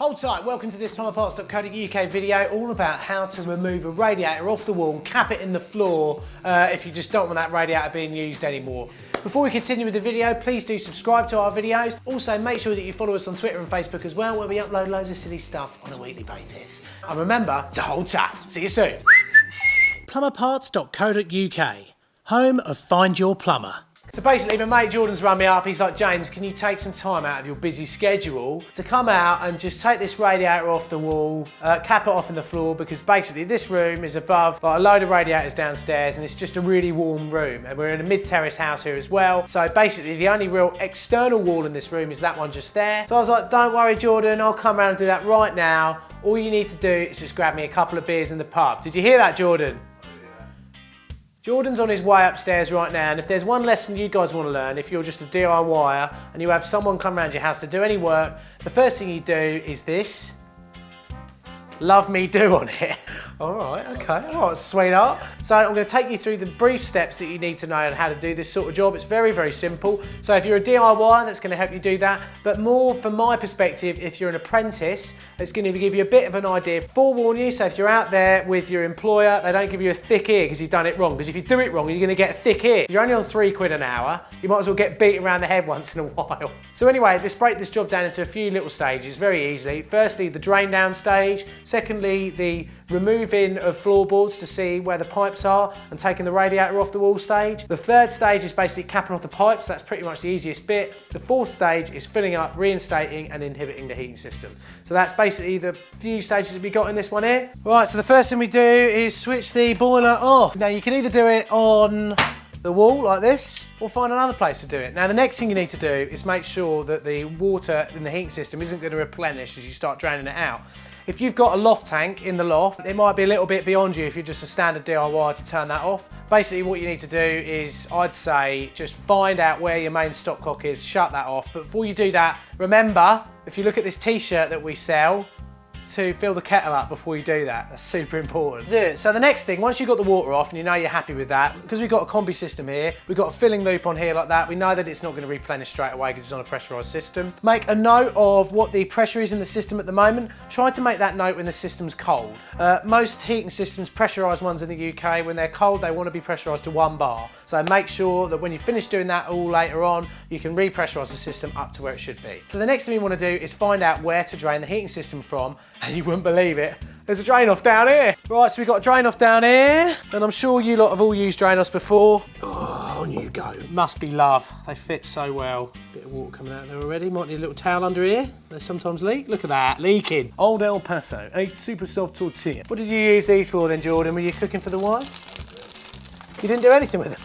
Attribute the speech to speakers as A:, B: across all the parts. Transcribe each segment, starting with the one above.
A: Hold tight, welcome to this plumberparts.co.uk video all about how to remove a radiator off the wall and cap it in the floor if you just don't want that radiator being used anymore. Before we continue with the video, please do subscribe to our videos. Also make sure that you follow us on Twitter and Facebook as well, where we upload loads of silly stuff on a weekly basis. And remember to hold tight. See you soon. plumberparts.co.uk, home of Find Your Plumber. So basically my mate Jordan's run me up, he's like, James, can you take some time out of your busy schedule to come out and just take this radiator off the wall, cap it off in the floor, because basically this room is above like a load of radiators downstairs and it's just a really warm room, and we're in a mid-terrace house here as well. So basically the only real external wall in this room is that one just there. So I was like, don't worry Jordan, I'll come around and do that right now. All you need to do is just grab me a couple of beers in the pub. Did you hear that, Jordan? Jordan's on his way upstairs right now, and if there's one lesson you guys want to learn, if you're just a DIYer and you have someone come around your house to do any work, the first thing you do is this. Love me do on it. All right, okay, all right, sweetheart. So I'm going to take you through the brief steps that you need to know on how to do this sort of job. It's very, very simple. So if you're a DIY, that's going to help you do that. But more from my perspective, if you're an apprentice, it's going to give you a bit of an idea. Forewarn you, so if you're out there with your employer, they don't give you a thick ear because you've done it wrong. Because if you do it wrong, you're going to get a thick ear. If you're only on £3 an hour, you might as well get beat around the head once in a while. So anyway, let's break this job down into a few little stages very easily. Firstly, the drain down stage. Secondly, the removing of floorboards to see where the pipes are and taking the radiator off the wall stage. The third stage is basically capping off the pipes. That's pretty much the easiest bit. The fourth stage is filling up, reinstating and inhibiting the heating system. So that's basically the few stages that we got in this one here. Right, so the first thing we do is switch the boiler off. Now you can either do it on the wall like this, or find another place to do it. Now the next thing you need to do is make sure that the water in the heating system isn't going to replenish as you start draining it out. If you've got a loft tank in the loft, it might be a little bit beyond you if you're just a standard DIY to turn that off. Basically what you need to do is, I'd say, just find out where your main stopcock is, shut that off. But before you do that, remember, if you look at this t-shirt that we sell, to fill the kettle up before you do that. That's super important. Do it. So the next thing, once you've got the water off and you know you're happy with that, because we've got a combi system here, we've got a filling loop on here like that, we know that it's not going to replenish straight away because it's on a pressurised system. Make a note of what the pressure is in the system at the moment. Try to make that note when the system's cold. Most heating systems, pressurised ones in the UK, when they're cold, they want to be pressurised to 1 bar. So make sure that when you finish doing that all later on, you can repressurise the system up to where it should be. So the next thing we want to do is find out where to drain the heating system from, and you wouldn't believe it, there's a drain off down here. Right, so we've got a drain off down here, and I'm sure you lot have all used drain offs before. Oh, on you go. Must be love. They fit so well. Bit of water coming out there already. Might need a little towel under here. They sometimes leak. Look at that, leaking. Old El Paso, 8 super soft tortilla. What did you use these for then, Jordan? Were you cooking for the wife? You didn't do anything with them?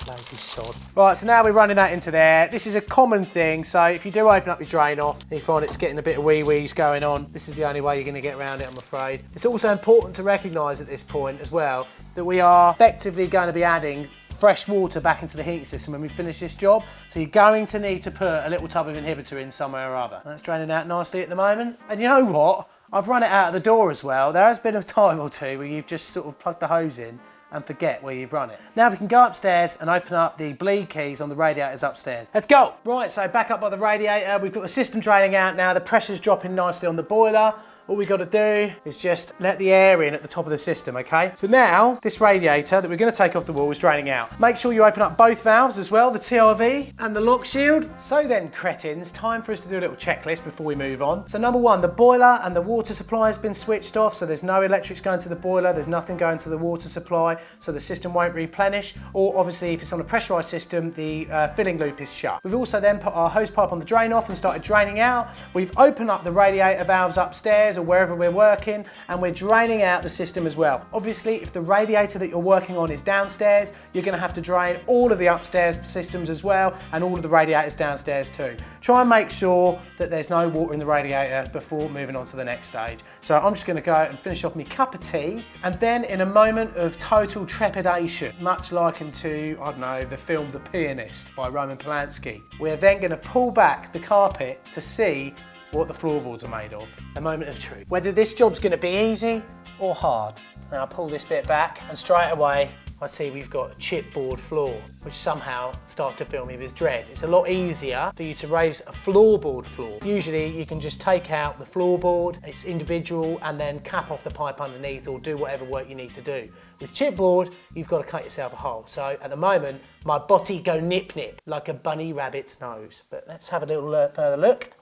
A: Lazy sod. Right, so now we're running that into there. This is a common thing, so if you do open up your drain off and you find it's getting a bit of wee-wees going on, this is the only way you're going to get around it, I'm afraid. It's also important to recognise at this point as well that we are effectively going to be adding fresh water back into the heating system when we finish this job, so you're going to need to put a little tub of inhibitor in somewhere or other. That's draining out nicely at the moment. And you know what? I've run it out of the door as well. There has been a time or two where you've just sort of plugged the hose in and forget where you've run it. Now we can go upstairs and open up the bleed keys on the radiators upstairs. Let's go! Right, so back up by the radiator, we've got the system draining out now, the pressure's dropping nicely on the boiler. All we've got to do is just let the air in at the top of the system, okay? So now, this radiator that we're going to take off the wall is draining out. Make sure you open up both valves as well, the TRV and the lock shield. So then, cretins, time for us to do a little checklist before we move on. So number one, the boiler and the water supply has been switched off, so there's no electrics going to the boiler, there's nothing going to the water supply, so the system won't replenish. Or obviously, if it's on a pressurised system, the filling loop is shut. We've also then put our hose pipe on the drain off and started draining out. We've opened up the radiator valves upstairs or wherever we're working, and we're draining out the system as well. Obviously, if the radiator that you're working on is downstairs, you're going to have to drain all of the upstairs systems as well, and all of the radiators downstairs too. Try and make sure that there's no water in the radiator before moving on to the next stage. So I'm just going to go and finish off my cup of tea, and then in a moment of total trepidation, much likened to, I don't know, the film The Pianist by Roman Polanski, we're then going to pull back the carpet to see what the floorboards are made of. A moment of truth. Whether this job's going to be easy or hard. Now I'll pull this bit back and straight away I see we've got a chipboard floor, which somehow starts to fill me with dread. It's a lot easier for you to raise a floorboard floor. Usually you can just take out the floorboard, it's individual, and then cap off the pipe underneath or do whatever work you need to do. With chipboard, you've got to cut yourself a hole. So at the moment, my body go nip nip like a bunny rabbit's nose. But let's have a little further look.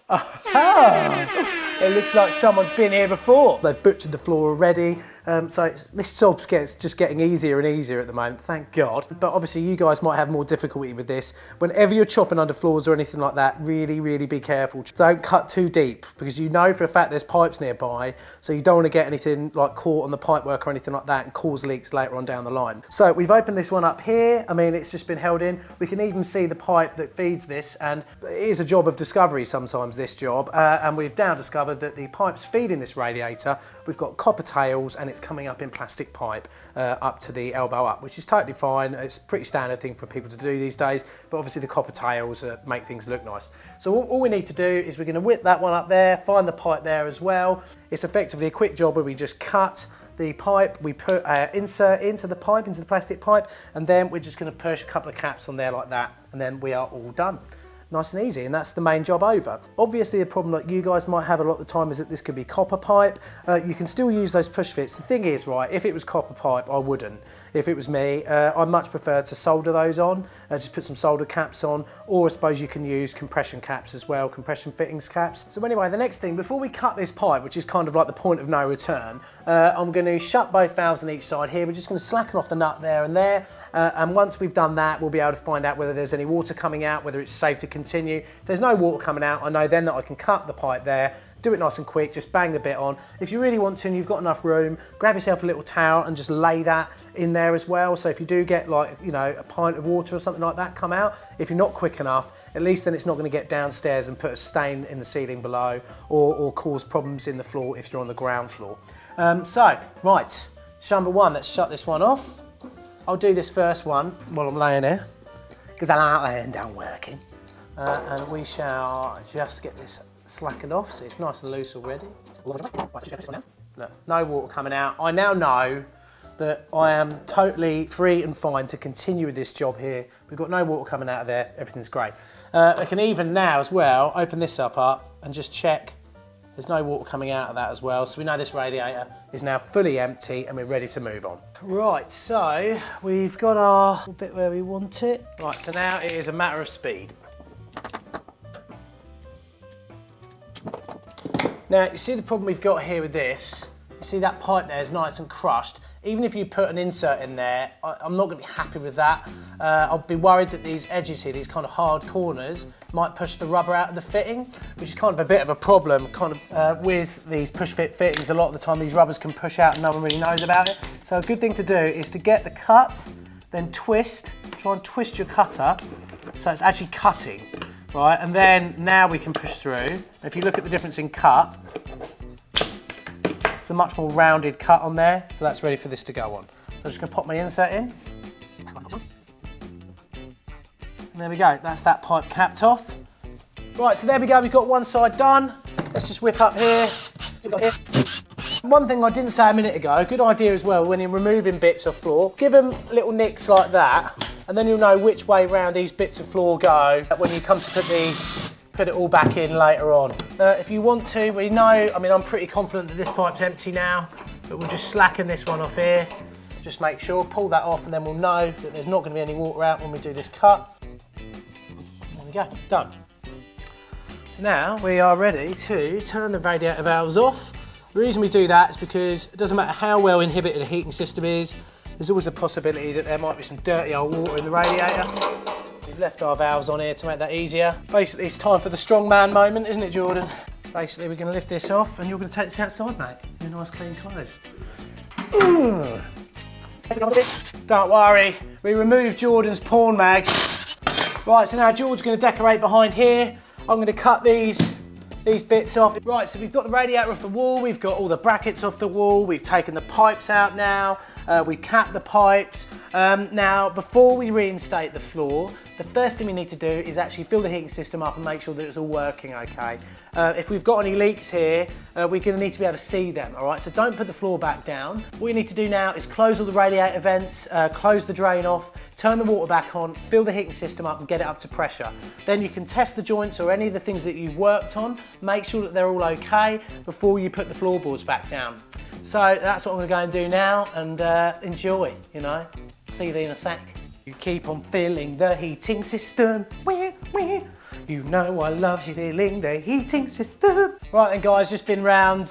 A: Aha! It looks like someone's been here before. They've butchered the floor already. So this job's just getting easier and easier at the moment, thank God. But obviously you guys might have more difficulty with this. Whenever you're chopping under floors or anything like that, really, really be careful. Don't cut too deep, because you know for a fact there's pipes nearby, so you don't want to get anything like caught on the pipework or anything like that and cause leaks later on down the line. So we've opened this one up here. I mean, it's just been held in. We can even see the pipe that feeds this, and it is a job of discovery sometimes, this job. And we've now discovered that the pipes feeding this radiator, we've got copper tails, and it's coming up in plastic pipe up to the elbow up, which is totally fine. It's a pretty standard thing for people to do these days, but obviously the copper tails make things look nice. So all we need to do is we're going to whip that one up there, find the pipe there as well. It's effectively a quick job where we just cut the pipe, we put insert into the pipe, into the plastic pipe, and then we're just going to push a couple of caps on there like that, and then we are all done. Nice and easy, and that's the main job over. Obviously the problem that you guys might have a lot of the time is that this could be copper pipe. You can still use those push fits. The thing is, right, if it was copper pipe, I wouldn't. If it was me, I much prefer to solder those on, just put some solder caps on, or I suppose you can use compression caps as well, compression fittings caps. So anyway, the next thing, before we cut this pipe, which is kind of like the point of no return, I'm going to shut both valves on each side here. We're just going to slacken off the nut there and there, and once we've done that, we'll be able to find out whether there's any water coming out, whether it's safe to continue. If there's no water coming out, I know then that I can cut the pipe there, do it nice and quick, just bang the bit on. If you really want to and you've got enough room, grab yourself a little towel and just lay that in there as well. So if you do get, like, you know, a pint of water or something like that come out, if you're not quick enough, at least then it's not going to get downstairs and put a stain in the ceiling below, or cause problems in the floor if you're on the ground floor. So, right, number one, let's shut this one off. I'll do this first one while I'm laying here, because I like laying down working. And we shall just get this slackened off so it's nice and loose already. Look, no water coming out. I now know that I am totally free and fine to continue with this job here. We've got no water coming out of there, everything's great. I can even now as well open this up and just check there's no water coming out of that as well. So we know this radiator is now fully empty and we're ready to move on. Right, so we've got our bit where we want it. Right, so now it is a matter of speed. Now, you see the problem we've got here with this? You see that pipe there is nice and crushed. Even if you put an insert in there, I'm not going to be happy with that. I'll be worried that these edges here, these kind of hard corners, might push the rubber out of the fitting, which is kind of a bit of a problem with these push fit fittings. A lot of the time these rubbers can push out and no one really knows about it. So a good thing to do is to get the cut, then twist, try and twist your cutter so it's actually cutting. Right, and then now we can push through. If you look at the difference in cut, it's a much more rounded cut on there, so that's ready for this to go on. So I'm just going to pop my insert in. And there we go, that's that pipe capped off. Right, so there we go, we've got one side done. Let's just whip up here. One thing I didn't say a minute ago, a good idea as well when you're removing bits of floor, give them little nicks like that, and then you'll know which way round these bits of floor go when you come to put it all back in later on. If you want to, we know, I mean, I'm pretty confident that this pipe's empty now, but we'll just slacken this one off here. Just make sure, pull that off, and then we'll know that there's not going to be any water out when we do this cut. There we go, done. So now we are ready to turn the radiator valves off. The reason we do that is because it doesn't matter how well inhibited a heating system is, there's always a possibility that there might be some dirty old water in the radiator. We've left our valves on here to make that easier. Basically, it's time for the strongman moment, isn't it, Jordan? Basically, we're going to lift this off and you're going to take this outside, mate, in nice clean clothes. Don't worry, we removed Jordan's porn mags. Right, so now Jordan's going to decorate behind here. I'm going to cut these bits off. Right, so we've got the radiator off the wall, we've got all the brackets off the wall, we've taken the pipes out now, we've capped the pipes. Now, before we reinstate the floor, the first thing we need to do is actually fill the heating system up and make sure that it's all working okay. If we've got any leaks here, we're going to need to be able to see them, all right? So don't put the floor back down. What you need to do now is close all the radiator vents, close the drain off, turn the water back on, fill the heating system up and get it up to pressure. Then you can test the joints or any of the things that you've worked on, make sure that they're all okay before you put the floorboards back down. So that's what I'm going to go and do now, and enjoy, you know. See you in a sec. You keep on filling the heating system. You know I love filling the heating system. Right then guys, just been round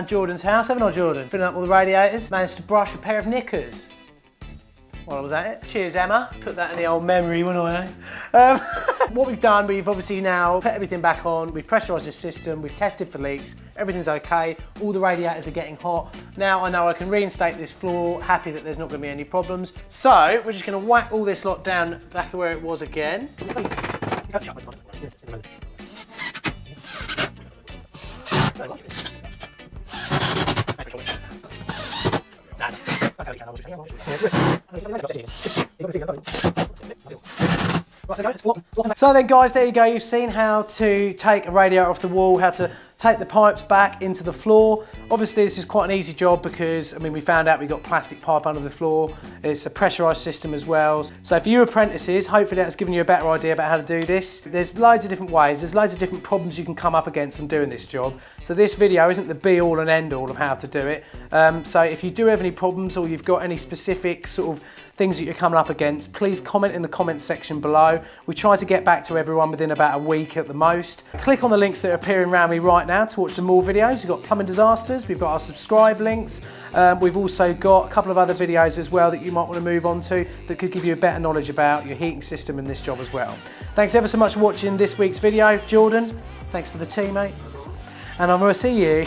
A: Jordan's house, haven't I, Jordan? Filling up all the radiators. Managed to brush a pair of knickers while I was at it. Cheers, Emma. Put that in the old memory, wouldn't I? What we've done, we've obviously now put everything back on, we've pressurised the system, we've tested for leaks, everything's okay, all the radiators are getting hot. Now I know I can reinstate this floor, happy that there's not going to be any problems. So we're just going to whack all this lot down back to where it was again. So then guys, there you go, you've seen how to take a radiator off the wall, how to take the pipes back into the floor. Obviously this is quite an easy job because, I mean, we found out we got plastic pipe under the floor. It's a pressurised system as well. So for you apprentices, hopefully that's given you a better idea about how to do this. There's loads of different ways, there's loads of different problems you can come up against on doing this job. So this video isn't the be all and end all of how to do it. So if you do have any problems or you've got any specific sort of things that you're coming up against, please comment in the comments section below. We try to get back to everyone within about a week at the most. Click on the links that are appearing around me right now to watch some more videos. We've got plumbing disasters, we've got our subscribe links, we've also got a couple of other videos as well that you might want to move on to that could give you a better knowledge about your heating system in this job as well. Thanks ever so much for watching this week's video. Jordan, thanks for the tea, mate. And I'm going to see you